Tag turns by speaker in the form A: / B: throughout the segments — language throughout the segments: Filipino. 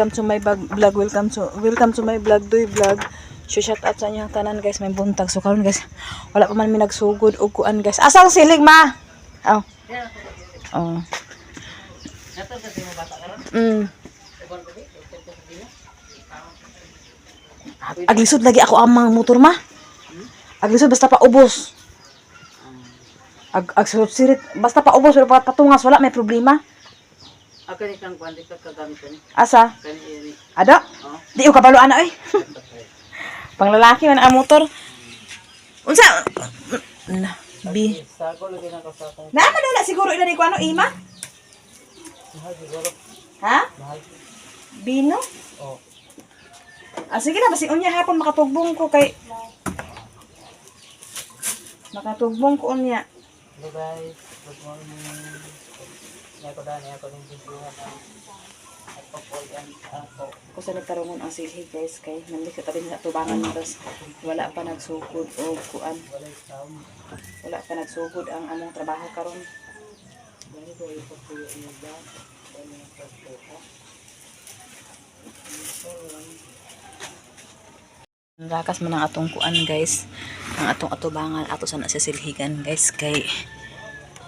A: welcome to my vlog. Welcome to my vlog, Doy vlog. So shout out sa inyong tanan guys, may buntag. So karon guys, wala pa man mi nagsugod og kuan guys. Asa ang siling ma? Oh. Oh. Aglisod lagi ako amang motor ma. Aglisod basta pa ubos. Agsirit basta pa ubos pero patungas wala may problema.
B: Ako ni kang kuan dito kagamit ni.
A: Asa?
B: Kani.
A: Ada?
B: Oh.
A: Di ko kabalo ana oy. Panglalaki man ang motor. Unsa? Na, B.
B: Sago lagi na ko sa akong.
A: Naman na siguro ina ni ko ano ima?
B: Mahal siguro.
A: Ha?
B: Mahal.
A: Bino?
B: Oh.
A: Ah, sige na, basi unya hapon makatugbong ko kay makatugbong ko unya.
B: Hello guys, good morning. Ako dani ako ning video na ako po yan ako.
A: Ako sa nagtarungon ang silhi guys kay nandito tabi sa tubangan tapos wala pa nagsugod o kuan. Wala pa nagsugod ang among trabaho karon.
B: Dani ko ito po yung ba. Dani ko.
A: Rakas man ang atong kuan guys. Ang atong atubangan ato sa nasasilhigan guys kay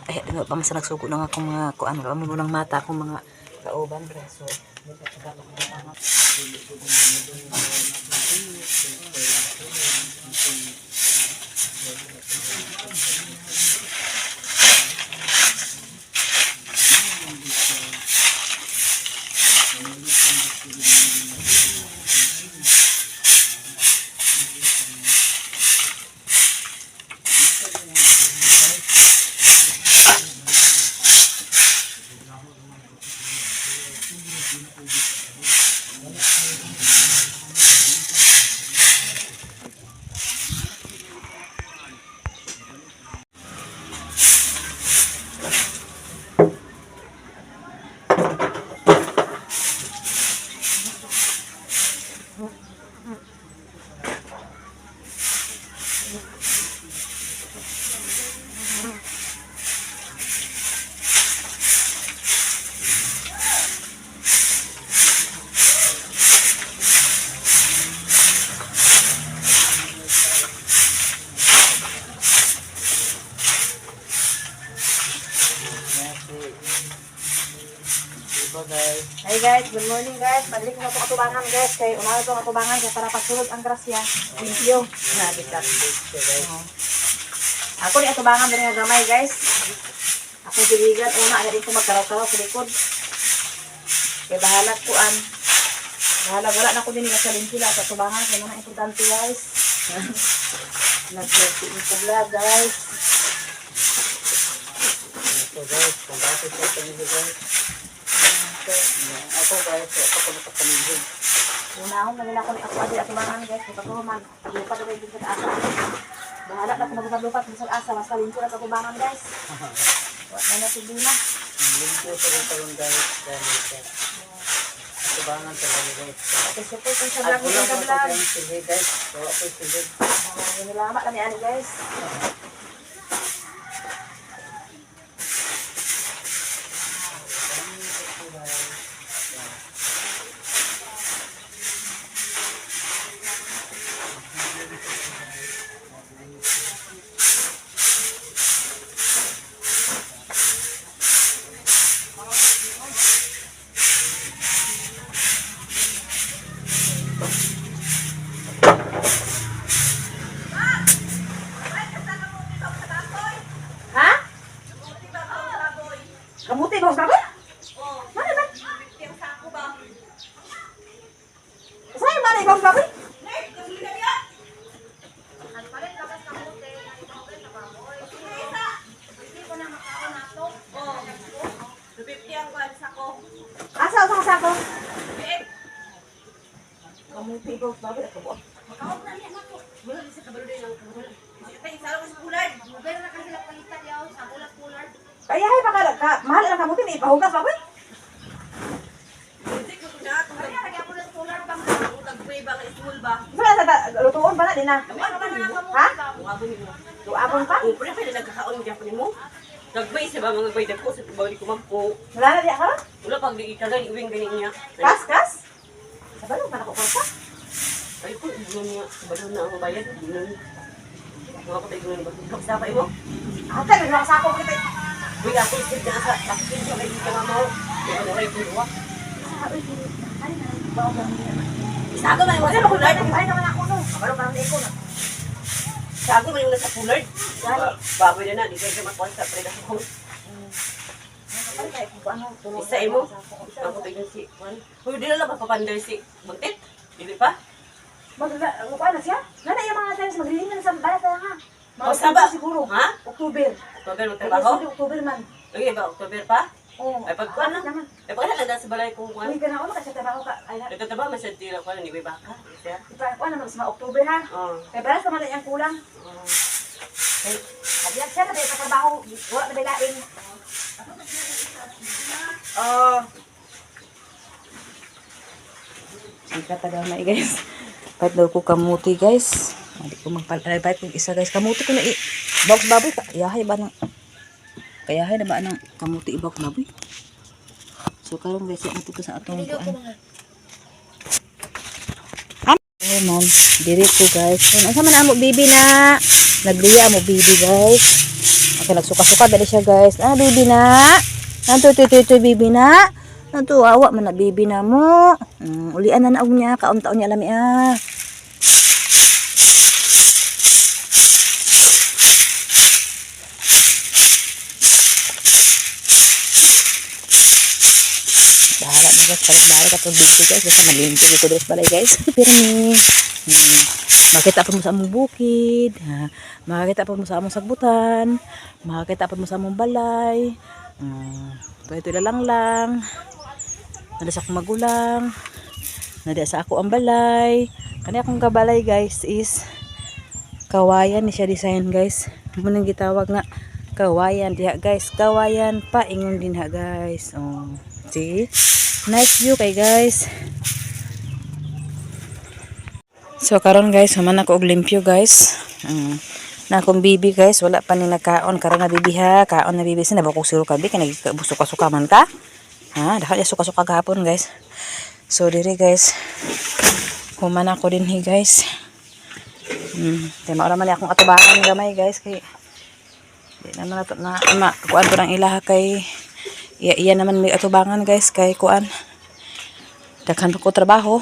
A: pa mas nagsugo lang akong mga kuan wala mo nang mata akong mga kauban so Hey guys, good morning guys. Madali ko na itong atubangan guys. Kaya umaga itong atubangan kaya para pagsulod ang grasya. Thank you. Nabitap. Ako ni atubangan din nga gamay guys. Ako siligan. Una, na rin ko magkaraw-karaw sa likod. Kaya bahalag kuan. Bahalag. Wala na ko din nila sa limpila at atubangan. Kaya naman importante guys. Nag-vlog sa vlog guys.
B: Ito guys, kung bakit ko ito guys. Ako guys, ako ko nakapanigid.
A: Unahon na nila ko ni ako adi atubangan guys. Pagkakuman. Lupat na din sa asa. Bahala na kung maglupat sa asa. Mas kalinto na atubangan guys. Wala na problema.
B: Limpo sa rin guys. Atubangan sa rin guys.
A: Okay, support ko sa vlog ko sa vlog.
B: Sige guys, kawa po sige.
A: Nilama kami ani guys. Kamuti ba sa baboy? Oo. Mana ba? Yung sako ba? Saan ba ibang baboy? Nek, kasi niya. Nagpalit labas kamuti, nagpalit na baboy. Hindi ko na makaon ato. Oo. 250 ang kuan sako. Asa ang sako? Kamuti ba sa baboy ako buot. Makaon na niya nako. Wala sa kabalo din ang kabalo. Tay salo sa kulay. Mobile na kasi la palitan yaw sa ulat kulay. Kaya ay baka mahal lang kamuti ni pahugas baboy. Hindi ko na kung lagyan mo ng solar bang tagpay bang school ba? Sa lutuon ba na din na? Ha? Tuabon pa?
B: Kung pwede nagkakaon mo dyan mo. Tagpay sa ba mga bayda ko sa bawali ko magpo.
A: Wala na diya ka?
B: Wala pag di ikagay iwing ganin niya.
A: Kas? Kabalo pa na ko pa.
B: Ay po, ignon niya. Balon na ang bayad. Ignon. Mga ko tayo ignon ba? Blok sa pa mo?
A: Ate, nagsako kita.
B: Uy, ako isip na sa akin sa may ika mo. Kaya ano rin kuha.
A: Sabi ko, ano na, bawa ba niya?
B: Isago man yung
A: Wala
B: nasa
A: ko
B: pulard.
A: ay naman ako no. Kabalo pa ng iko na.
B: Isago man yung nasa pulard. Baboy na na, di kayo makuha sa preda ko. Isa mo? Ako tayo si Juan. Uy, di na lang mapapanday si Buntit. Dili pa?
A: Ano na siya? Nana yung mga times maglilingan sa balat na nga.
B: O, saba?
A: Siguro.
B: Ha?
A: Oktuber.
B: October magtrabaho?
A: Oktuber man.
B: Okay ba, October pa?
A: Oo.
B: Ay, pagkuhan na.
A: naman.
B: Ay, pagkuhan na sa balay kung kuhan.
A: Uy, ka na ako kasi trabaho ka. Ay,
B: Nagtatrabaho, may sentira ko, hindi ba baka? Siya?
A: ano naman sa mga Oktuber ha?
B: Oo.
A: Kaya balas naman na yung kulang. Ay, kabiyak siya na tayo sa trabaho. Wala na bilain. Oh.
C: Sika tagal na guys. Pahit daw ko kamuti guys. Hindi ko magpalay. Pahit kong isa guys. Kamuti ko na box baboy. Kayahay ba ng... Kayahay na ba ng kamuti i-box baboy? So karong guys. Yan ito sa atong kuan. Oh man. Diri ko guys. Asa man amo bibi na. Nagliya amo bibi guys. Okay, nagsuka-suka dali siya guys. Bibi na. Nanto bibi na. Nanto awa man na bibi na mo. Ulian na naog niya. Kaon-taon niya alami Bahala na guys. Parang bahala ka itong video guys. Basta malimpi dito dress balay guys. Pero ni... makita pa mo sa among bukid. Makita pa mo sa among sagbutan. Makita pa mo sa among balay. Ito lang. Nada sa akong magulang. Nada sa ako ang balay. Kani akong kabalay guys is kawayan ni siya design guys. Munang gitawag nga kawayan diha guys. Kawayan pa ingon din ha guys. Oh, see? Nice view kay guys. So karon guys, human ako og limpyo guys. Na akong bibi guys, wala pa ni nagkaon karon na bibi ha. Kaon na bibi sin nabako siro kabi kay nagbusuka-suka man ka. Ha, dahil suka-suka gahapon guys. So diri guys, human ako din hi guys. Kaya maura man akong atubangan gamay guys kay di naman nato na kuan ko ng ilaha kay iya naman may atubangan guys kay kuan. Daghan ko trabaho.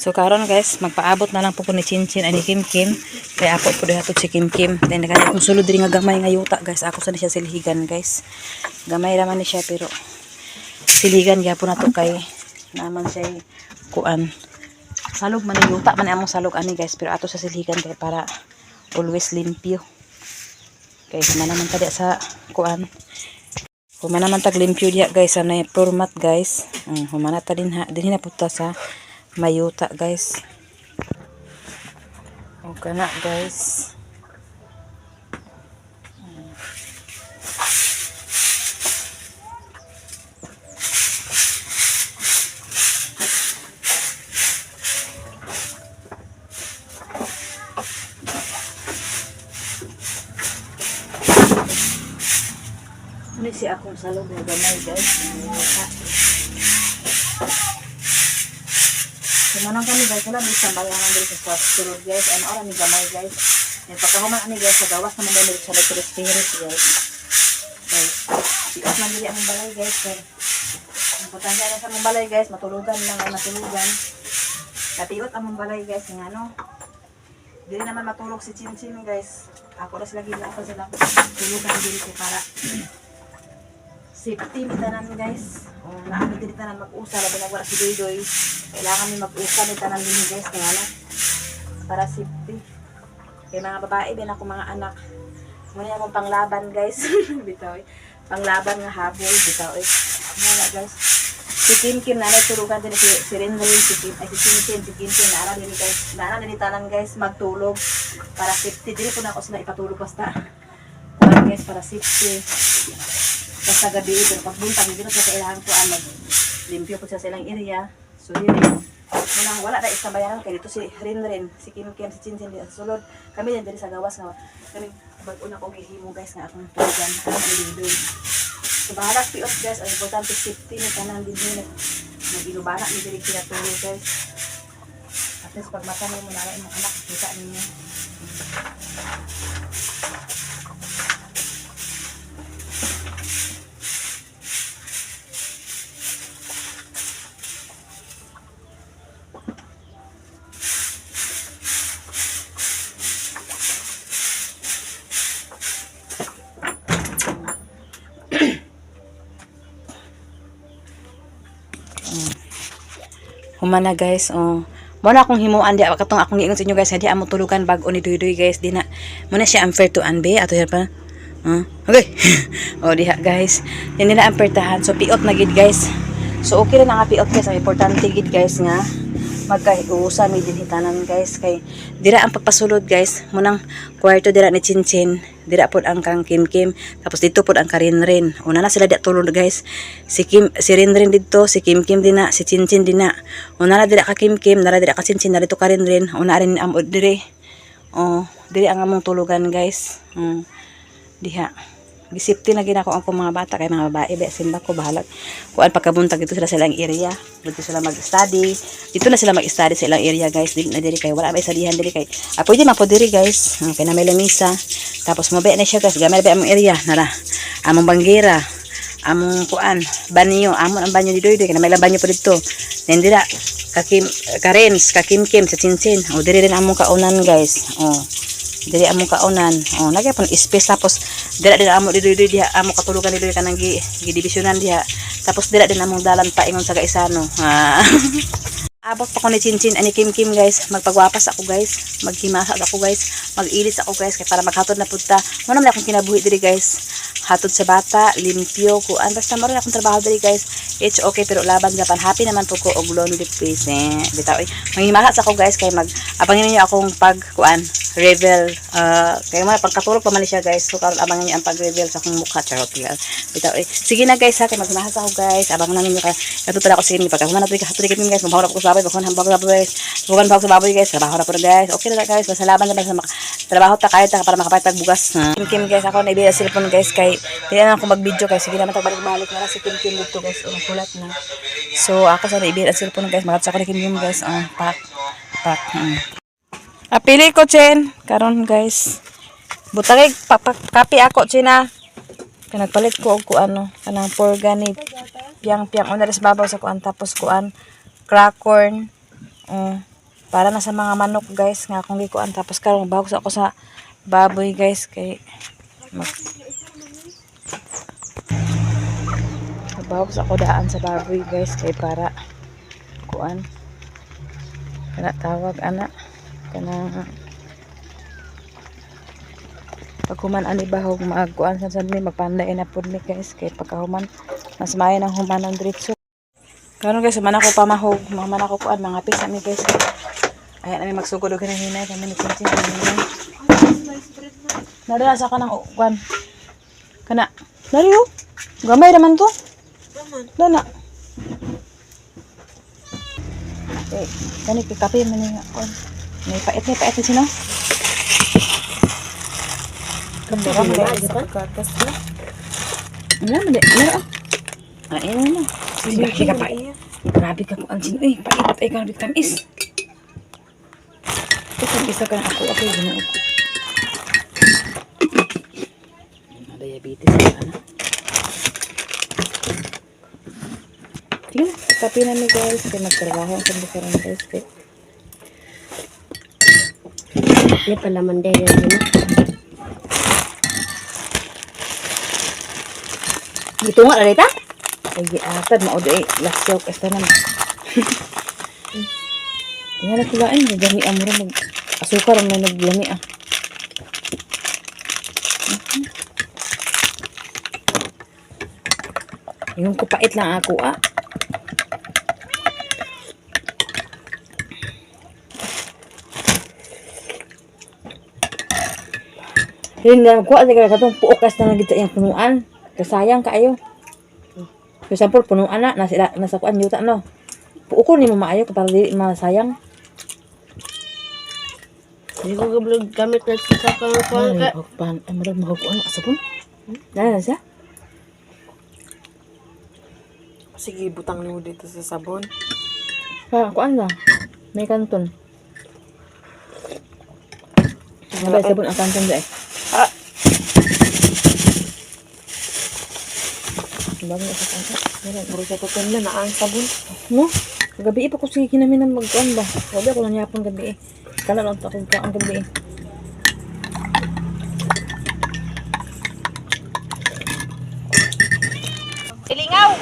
C: So karon guys, magpaabot na lang po ko ni Chinchin ani Kim Kim. Kaya ako po diha si Kim Kim. Then kaya akong sulod diri nga gamay nga yuta guys. Ako sa ni siya silhigan guys. Gamay raman ni siya pero siligan gyapon nato kay naman siya kuan. Salog man ni yuta man among salog ani guys pero ato sa silhigan kay para always limpyo. Kay man naman ta sa kuan. Human naman tag limpyo diha guys anay format guys. Humana ta din na punta sa mayuta guys. Okay na guys. Ano si akong salog na gamay guys. Kumanang kami guys, wala may sambayangan dito sa sulod guys. Ano oras ni gamay guys. Yung pagkahuman ani guys sa gawas naman dito sa spirit guys. Guys, sikat man dili among balay guys. Ang potensyal na sa among balay guys, matulugan lang ay matulugan. Katiot among balay guys, ng ano. Dili naman matulog si Chinchin guys. Ako na sila gila ako sila tulugan dito para safety ni tanan guys. Naami din tanan mag-usa labi na wala si Doy. Kailangan ni mag-usa ni tanan din guys kaya ano para safety. Kay mga babae din ako mga anak. Muna akong panglaban guys. Bitaw. Panglaban nga habol bitaw. Wala guys. Si Kim Kim na nagtulugan din si Renry si Kim na ara din guys. Na din tanan guys magtulog para safety diri po na ako sila ipatulog basta. Para guys para safety. Basta gabi ito, pagbuntag, dito sa kailangan ko limpyo po sa silang area. So yun wala na isang bayaran kaya dito si Rin, si Kim Kim, si Chinchin din sa sulod. Kami din sa gawas nga. Kami bago na ko gihimo guys nga akong tulugan. So, bahalas piot guys. Ang importante safety ni kanang din nila. Nag-ilubana ni diri kinatulog guys. At least pag matanay mo na yung mga anak, kita ninyo. Humana guys, oh. Muna akong himuan di katong akong giingon sa inyo guys, di amo tulugan bag-o ni Duydoy guys, di na. Muna siya unfair to anbe ato yan pa. Okay. Oh, diha guys. Hindi na ampertahan. So piot na gid guys. So okay ra na nga piot guys, ang importante gid guys nga magkaiusa mi din hitanan guys kay dira ang pagpasulod guys munang kwarto dira ni Chinchin, dira pod ang kang Kim tapos dito pod ang Karinrin. Una na sila di tulod guys, si Rinrin dito, si Kim din na, si Chinchin din na. Una na dira ka Kim nara dira ka Chinchin, dito Karinrin. Una rin am dire diri ang among tulugan guys. Diha gisipti na ginako ang mga bata kay mga babae be simba ko bahala kuan pagkabuntag dito sila sa ilang area, dito sila mag-study, dito na sila mag-study sa ilang area guys. Dili na diri kay wala may salihan diri kay pwede man po diri guys kay na may lamisa tapos mabe na siya guys gamay ba among area nara among banggera among kuan banyo amon ang banyo di Duydoy kay na may banyo po dito then dira ka Kim sa Chinchin diri rin among kaunan guys diri among kaunan lagi pon space tapos dira din amo diri diha amo katulugan diri kanang gidivisionan diha tapos dira din among dalan paingon sa Gaisano. Abot pa ko ni Chinchin ani Kim guys, magpagwapas ako guys, maghimasag ako guys, mag-ilis ako guys kay para maghatod na punta mo naman akong kinabuhi diri guys, hatod sa bata limpyo kuan basta mo rin akong trabaho diri guys. It's okay pero laban Japan happy naman po ko og lonely place bitaw maghimasag ako guys kay abangin niyo akong pag kuan reveal kay mga pagkatulog pa man siya guys, so karon abangan niyo ang pag-reveal sa akong mukha charot yan bitaw sige na guys ha kay maghimasag ako guys, abangan niyo kay katuto ako sige ni pagkahuman na to hatod kay guys mamahawra ko sa baboy bakon hambag sa baboy bukan bag sa baboy guys trabaho na po guys okay na guys basta laban na sa trabaho ta kahit para makapatag bugas Kim guys ako na ibiya cellphone guys kay di na ako mag-video guys sige naman tagbalik-balik na si Kim dito guys kulat na so ako sa ibiya cellphone guys magatsa ko ni Kim guys pak apili ko Chen karon guys butang kape ako China kay nagpalit ko og kuan kanang organic piang una res babaw sa kuan tapos kuan crackcorn para na sa mga manok guys nga akong gikuan tapos karon bahog sa ako sa baboy guys kay bahog sa ako daan sa baboy guys kay para kuan kana tawag ana kana paghuman ani bahog magkuan sa mi magpanday na pud mi guys kay pagkahuman mas maayo nang humanon diretso. Karon guys, man ako pamahog, man ako kuan mga pisa mi guys. Ayan na magsugod og hinay kami ni Chinchin. Nadala sa kanang kuan. Kana. Dariyo. Gamay raman to. Dana. Kani kape man ni kuan. May pait ni sino? Kamera mo guys sa pagkatas ko. Ano man ayun na. Sige ka pa. Grabe ka po ang sino. Pait ay ka tamis. Isa ka na ako ginaot. Diabetes ka na. Sige na. Kapi na mi guys. Kaya magtrabaho ang kandikarang guys.
A: Ini pala mandaya na.
C: Dito nga na rita? Ay, atad, maudo last joke, esta naman. Tingnan na sila, nagami ang mura, asukar ang may naglami Yung kupait lang ako Hindi na kuha, katong puukas na nagita yung punuan. Kasayang kaayo. For example, punuan na, nasa kuan yuta no. Puukon ni mo maayo para dili masayang.
A: Hindi ko gablog gamit na sa kuan ka.
C: Ay, marag mahaguan asapon. Dala siya. Sige, butang mo dito sa sabon.
D: Kuan lang. May kanton. Sabay sabon ang kanton dyan.
C: Ah.
D: Bago na sa kanton.
C: Puro sa tuton na ang sabon.
D: No? Gabi pa ko sige kinamin ng mag-kuan ba. Sabi ako nanyapon gabi eh. Kala lang ako ang gabi eh.
C: Ilingaw!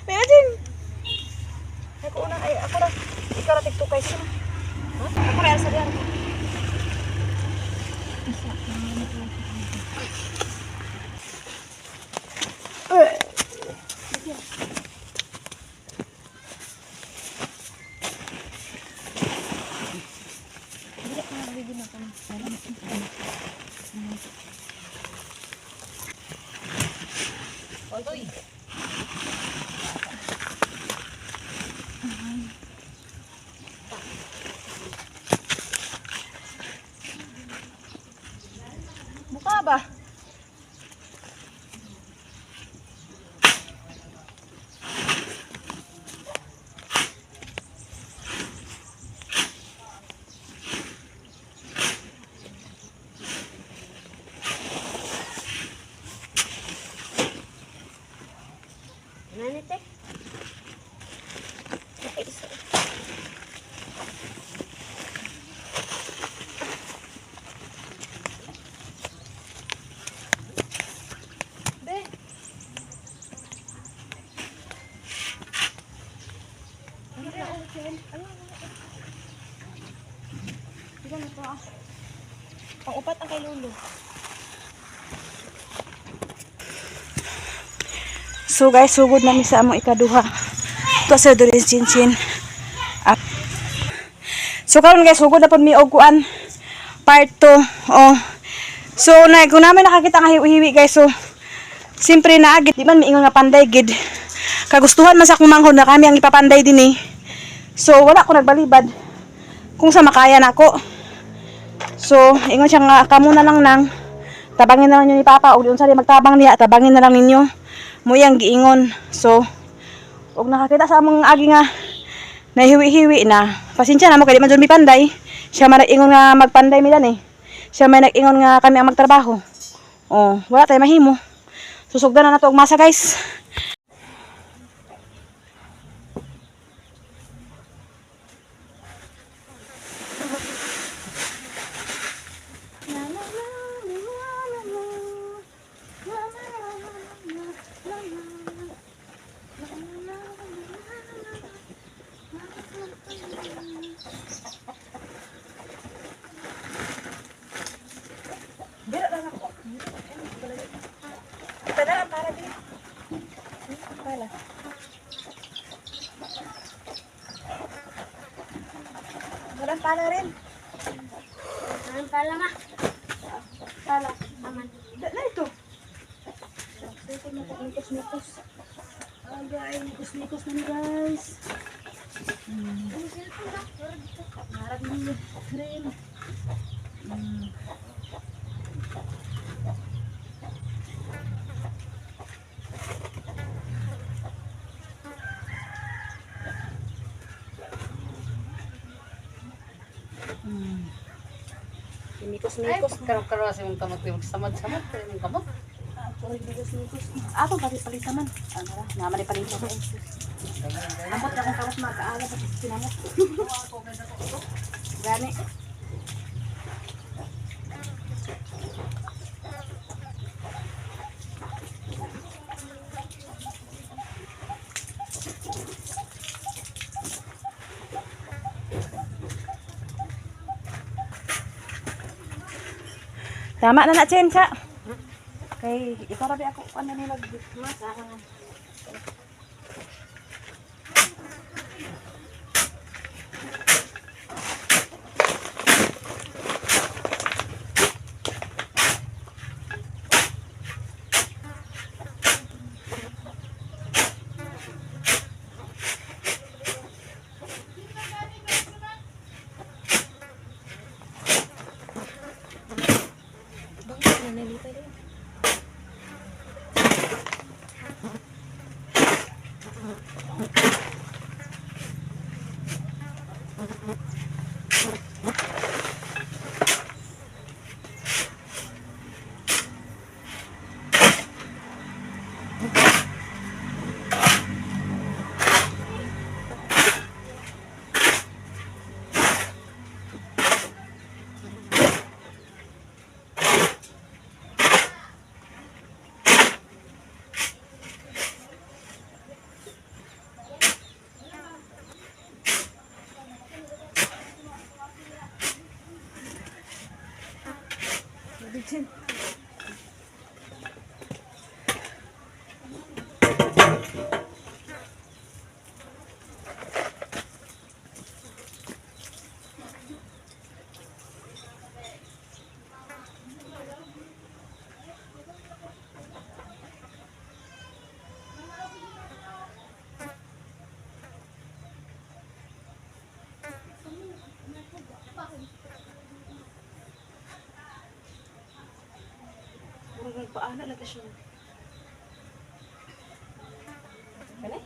C: Imagine! Ako na, ay, ako na. Ikaw na tiktok kayo sila. Ako na, sa diyan. Mukha ba? Nanite? Isa. Be. Ano na ulit yun? Ano? Ito na to ah. Pang-upat ang kay Lulu. So guys, sugod namin sa among ikaduha. Ito sa Doris Chinchin. So karon guys, sugod na po mi og kuan part 2. Oh. So kung namin nakakita nga hiwi guys, so simpre na agit di man miingon nga panday gid. Kagustuhan man sa akong manghod na kami ang ipapanday din eh. So wala ko nagbalibad kung sa makaya nako. So ingon siya nga kamo na lang nang tabangin na lang niyo ni Papa og unsa di magtabang niya, tabangin na lang ninyo. Muyang giingon. So og nakakita sa among agi nga nahiwi-hiwi na. Pasensya na mo kay di man jud mi panday. Siya man nag-ingon nga magpanday mi dan eh. Siya man nag-ingon nga kami ang magtrabaho. Oh, wala tay mahimo. Susugdan na nato og masa guys. Para din.
A: Sala ma. Sala. Aman.
C: Na ito. Ito na ito. Mikos-mikos. Agay, mikos-mikos na ni guys. Harap ni cream. Mikos-mikos.
B: Karo-karo sa mong kamot yung samad-samad pero yung kamot.
C: Sorry, mikos-mikos. Atong pati-palitan man. Ano na, naman ay palitan ko. Amot na kung kawas magkaala pati sinamot. Gani. Tama na na, Chen, ka. Kay, ikaw rabi ako, ano nila, mas, Chen. Nagpaana lang siya. Kani?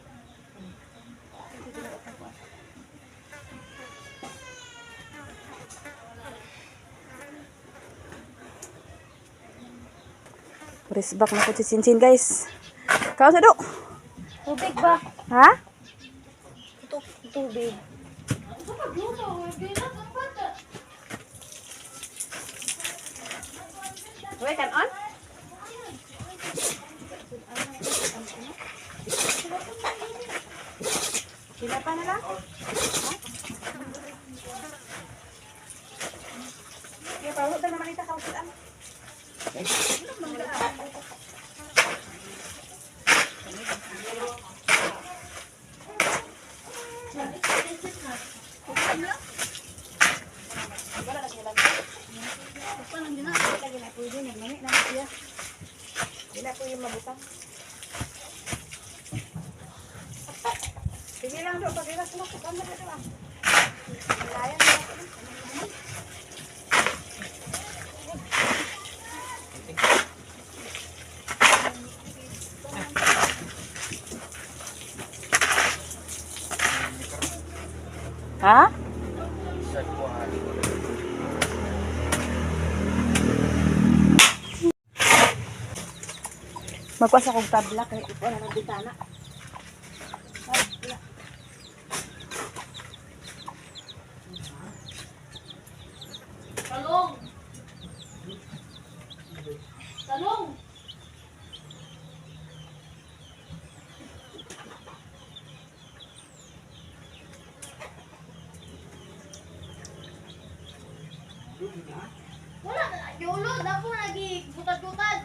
C: Risbak na ko si Sinsin, guys. Kao sa do?
A: Tubig ba?
C: Ha?
A: Tubig.
C: Wait, kan on? Sila pa na lang? Kaya pa, huwag na naman ita kausulan. Wala po yung mabutang. Sige lang doon, pag-iras mo. Ano na doon ah? Malayan mo. Ha? Magpasa kong tabla kaya ito na ng bitana.
A: Talong. Talong. Wala na. Yolo, dako lagi butad-butad.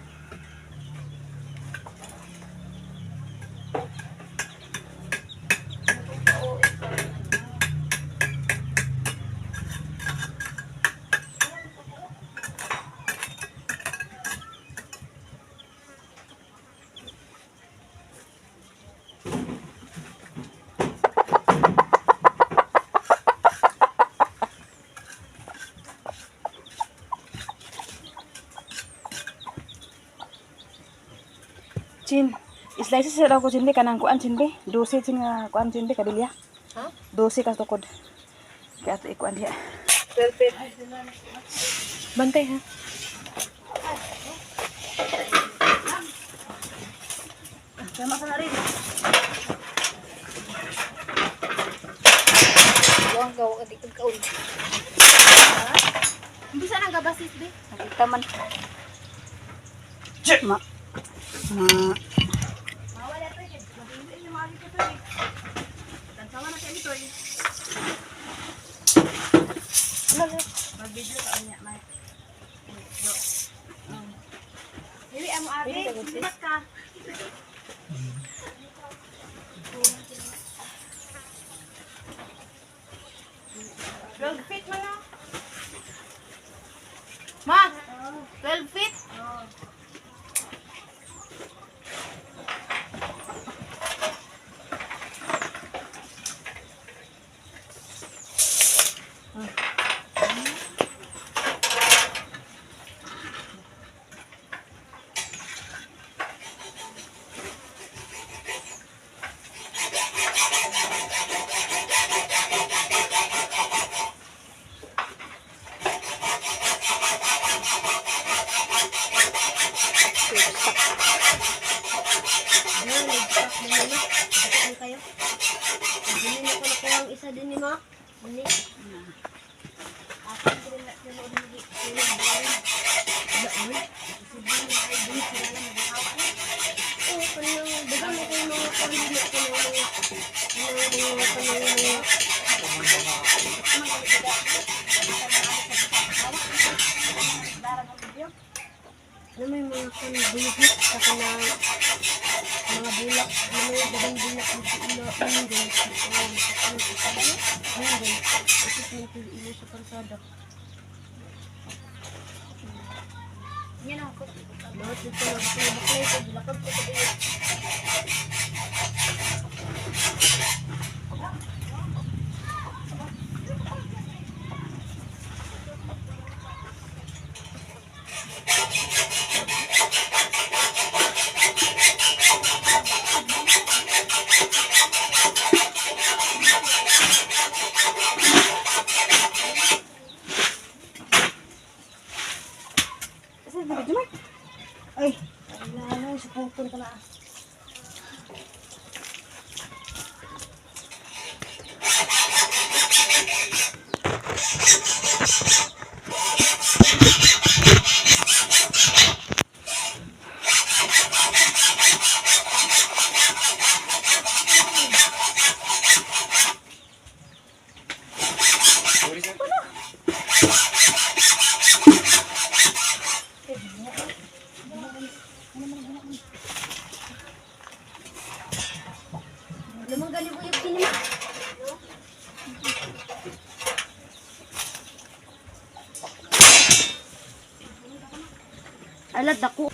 C: Chin, slices sa daw ko Chin be kanang kuan Chin be. 12 Chin nga kuan Chin be kabilya.
A: Ha?
C: 12 ka tukod. Kaya ato ikuan diha.
A: 12 feet.
D: Bantay ha.
C: Sama sa na rin.
A: Wang gawa ka di kaul. Hindi sa nang gabasis be.
D: Nakita man. Ma.
C: Mawala to eh. Mabili ni mali ko to eh. Tansawa na kayo to eh. Mag-video ka niya, Mike. Dili amo abi, lipat ka. Twelve feet man lang.
A: Ma, 12 feet. Isa din ni Ma. Ini. Ako din na tinuod ni ano may mga bulok sa kanang mga bulak na may dagang bulak ng ilo ilo sa kalsada. Yan ako. Lahat dito na baklay ko bilakad ko sa iyo.
C: Ay, ano, supupon ka na.
A: Lamang gali ko yung kinima. Alat ako.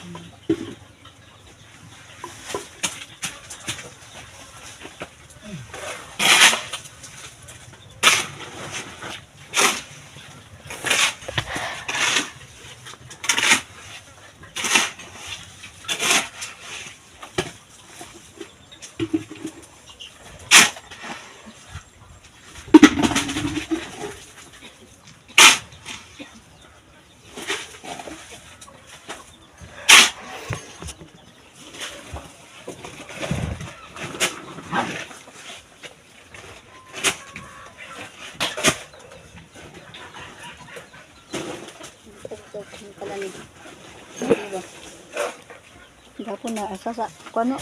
D: Gapon na asa sa kuno.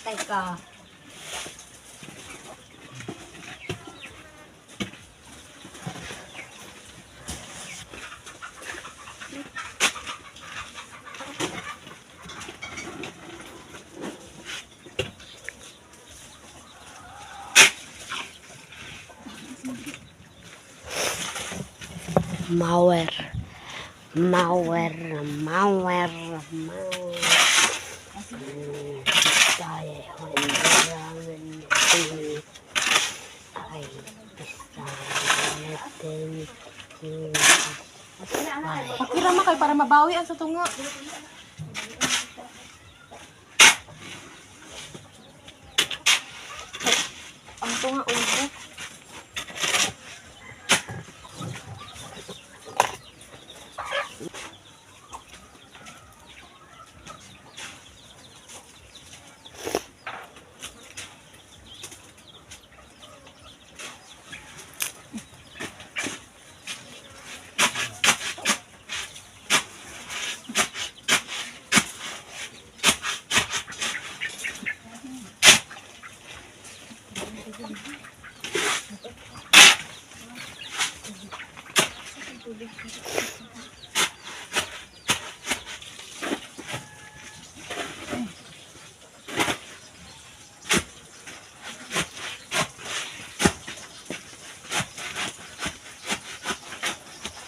A: Teka.
D: Mower.
E: Mauer.
D: Pakira ma kay para mabawi ang sa tunga. Ang tunga ulo.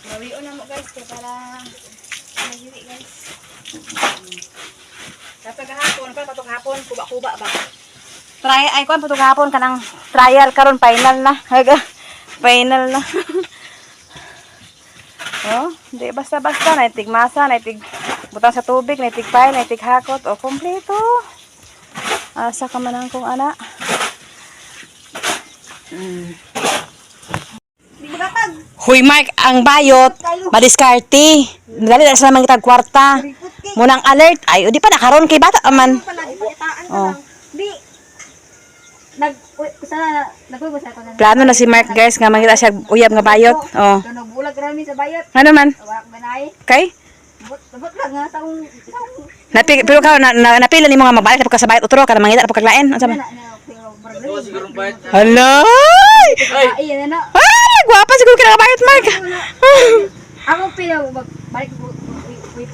C: Gawion na mo guys, kaya para mahiri guys. Kapag hapon, patok hapon, kuba-kuba ba? Try, ay kuan patok hapon kanang trial karon final na. Haga, final na. Oh, di basta-basta naitig masa, naitig butang sa tubig, naitig pay, naitig hakot, o kompleto. Asa ka man ang kong ana. Huy Mark, ang bayot, madiskarte. Dali na sa mga kwarta. Munang alert. Ay, di pa nakaroon kay bata aman. Oh.
E: Di. Nagkuy ko sa ko na.
C: Plano na si Mark guys nga mangita siya uyab nga bayot. Oh.
E: Nagbulag rami sa bayot.
C: Ano man?
E: Wak banay.
C: Kay?
E: Sabot lang nga taong
C: Pero ka napila nimo nga mabalik ka sa bayot utro ka mangita pa kaglaen. Unsa man?
B: Siguro bayad.
C: Hello.
E: Ay, yan na.
C: Ay, gwapa siguro ka nga bayot Mark.
E: Ako pinaw balik ko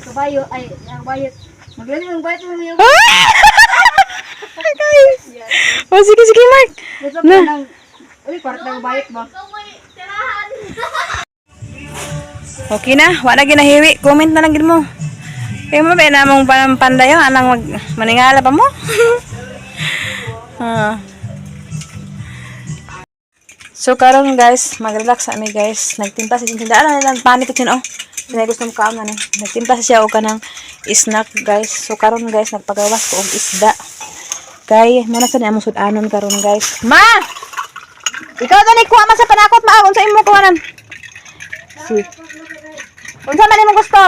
E: sa bayot ay ang bayot. Maglali ng bayot mo yung
C: Guys. Oh, sige Mark.
E: gusto pa ng uy, kwarta ng bayot ba?
C: Okay na, wala ginahiwi. Comment na lang gid mo. Kaya mo ba na mong pandayo anang maningala pa mo? So karon guys, mag-relax sa ami guys. Nagtimpla sa tindaan na lang panit ito oh. Sinay gusto mo kaon na ni. Nagtimpla siya og kanang snack guys. So karon guys, nagpagawas ko og isda. Kay muna sa among sudanon karon guys. Ma! Ikaw dali kuha man sa panakot ma unsa imo kuhanan? Si. Unsa man imong gusto?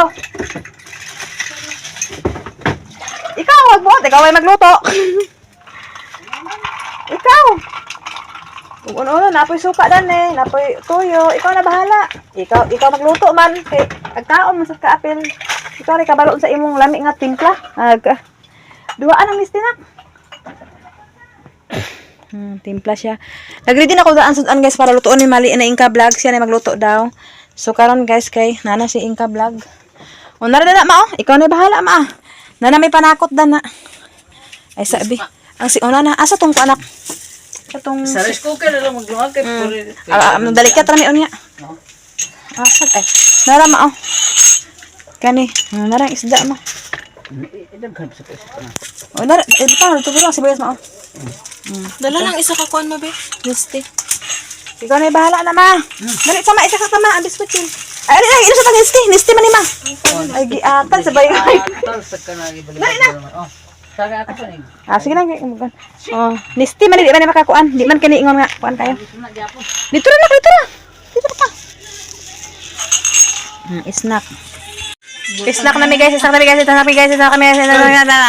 C: Ikaw magbuhat, ikaw ay magluto. Ikaw. Kung ano, napoy suka dan eh, napoy tuyo, ikaw na bahala. Ikaw magluto man, kay agkaon man sa kaapil. Ikaw rin kabalo sa imong lami nga timpla. Duaan ang listi na. Timpla siya. Nag-ready na ko daan sudan guys para lutuon ni Mali na Inka Vlog. Siya na magluto daw. So karon guys kay nana si Inka Vlog. O nara na ma oh, ikaw na bahala ma. Nana may panakot dan na. Ay sabi, ang si una na asa tong anak. Katong
B: Sa rice cooker na lang magluwag kay puri.
C: dali ka trami on niya. Asa ay. Nara ma oh. Kani, nara ang isda ma.
B: Idaghan sa pesa na.
C: O nara, bitaw luto lang sibuyas ma oh.
D: Dala lang isa ka kuan mabe. Gusti.
C: Ikaw na bahala na ma. Dali sama isa ka ma, abis ko chin. Ay, ilo sa nisti man ni ma. Ay giatan sa bayo.
B: Tal sa kanagi balik. Oh. Saga ako sa ning.
C: Sige lang kay oh, nisti man di man makakuan. Di man kani ingon nga kuan kayo. Dito na dito na. Dito pa. Snack. Snack na mi guys, snack na mi guys, snack na mi guys, snack na mi guys.